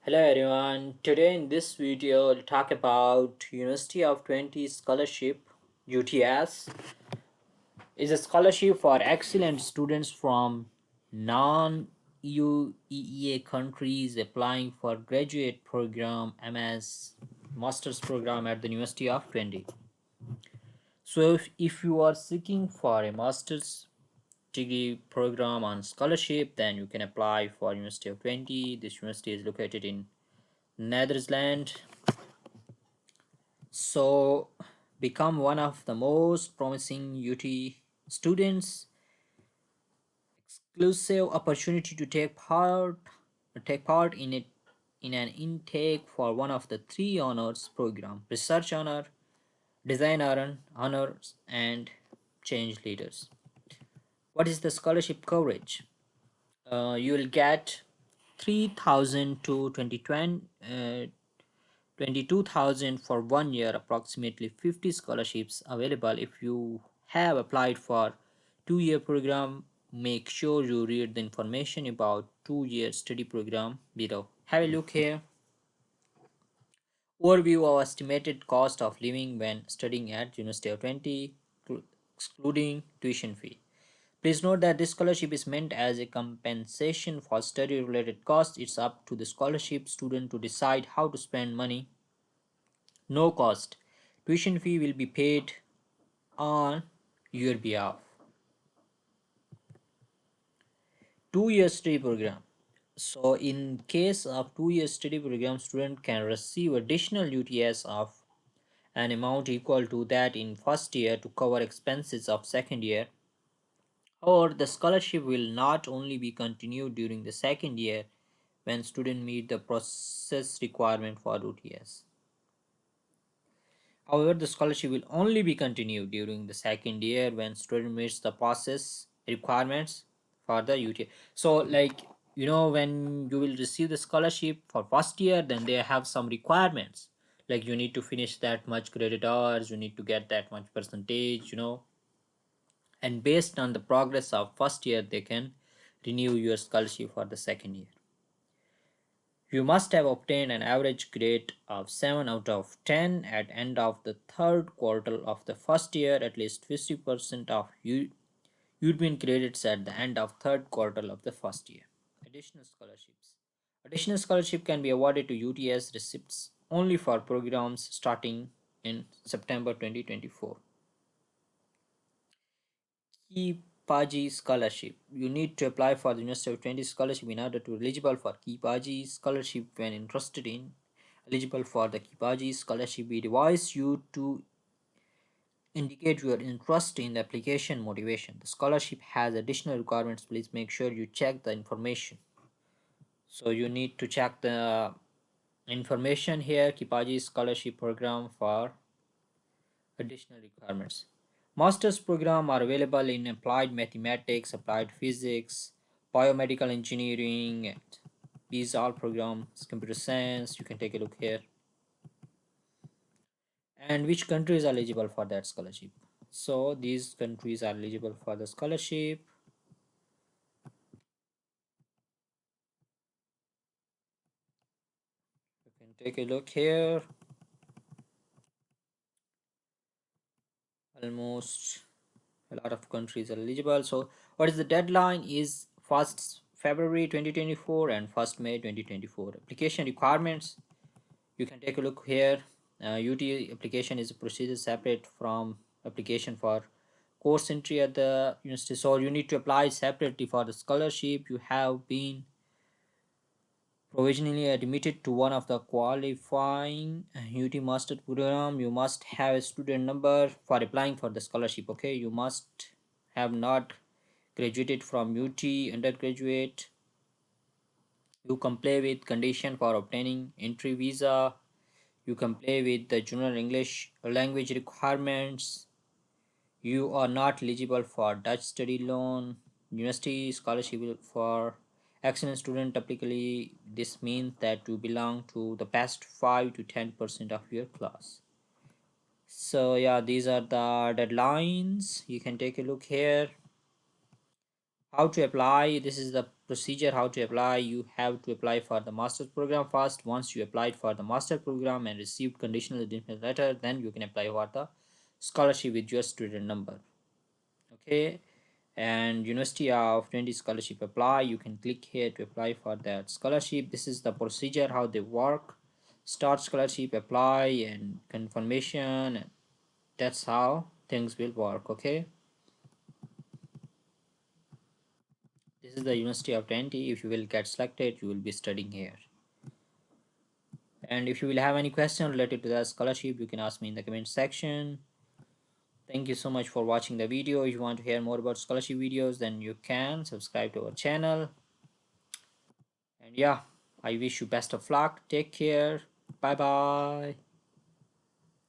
Hello everyone. Today in this video we'll talk about University of Twente Scholarship. UTS is a scholarship for excellent students from non-EU countries applying for graduate program MS master's program at the University of Twente. So if you are seeking for a master's degree program on scholarship, then you can apply for University of Twente. This university is located in Netherlands. So become one of the most promising UT students. Exclusive opportunity to take part in it in an intake for one of the three honors program: research honor, design honors, and change leaders. What is the scholarship coverage? You will get 3,000 to 22,000 for 1 year, approximately 50 scholarships available. If you have applied for 2-year program, make sure you read the information about 2-year study program below. Have a look here. Overview of estimated cost of living when studying at University of Twente, excluding tuition fee. Please note that this scholarship is meant as a compensation for study related costs. It's up to the scholarship student to decide how to spend money. No cost. Tuition fee will be paid on your behalf. 2-year study program. So in case of 2-year study program, student can receive additional UTS of an amount equal to that in first year to cover expenses of second year. Or the scholarship will not only be continued during the second year when student meet the process requirement for UTS. However, the scholarship will only be continued during the second year when student meets the process requirements for the UTS. So, when you will receive the scholarship for first year, then they have some requirements. Like you need to finish that much credit hours, you need to get that much percentage, and based on the progress of first year, they can renew your scholarship for the second year. You must have obtained an average grade of 7 out of 10 at end of the third quarter of the first year, at least 50% of Udemy credits at the end of third quarter of the first year. Additional scholarships. Additional scholarship can be awarded to UTS recipients only for programs starting in September 2024. Kipaji scholarship. You need to apply for the University of Twente scholarship in order to be eligible for Kipaji scholarship. When interested in eligible for the Kipaji scholarship, we advise you to indicate your interest in the application motivation. The scholarship has additional requirements. Please make sure you check the information. So you need to check the information here. Kipaji scholarship program for additional requirements. Master's programs are available in applied mathematics, applied physics, biomedical engineering, and these all programs, computer science. You can take a look here. And which countries are eligible for that scholarship? So these countries are eligible for the scholarship. You can take a look here. Almost a lot of countries are eligible. So what is the deadline is 1st February 2024 and 1st May 2024. Application requirements, you can take a look here. UT application is a procedure separate from application for course entry at the university. So you need to apply separately for the scholarship. You have been provisionally admitted to one of the qualifying UT master program. You must have a student number for applying for the scholarship. Okay, you must have not graduated from UT undergraduate. You comply with condition for obtaining entry visa. You comply with the general English language requirements. You are not eligible for Dutch study loan, university scholarship for excellent student. Typically, this means that you belong to the best 5 to 10% of your class. So yeah, these are the deadlines. You can take a look here. How to apply? This is the procedure how to apply. You have to apply for the master's program first. Once you applied for the master program and received conditional admission letter, then you can apply for the scholarship with your student number. Okay, and University of Twente Scholarship apply. You can click here to apply for that scholarship. This is the procedure how they work. Start scholarship, apply, and confirmation. That's how things will work. Okay, this is the University of Twente. If you will get selected, you will be studying here. And if you will have any question related to that scholarship, you can ask me in the comment section. Thank you so much for watching the video. If you want to hear more about scholarship videos, then you can subscribe to our channel. And yeah, I wish you best of luck. Take care. Bye bye.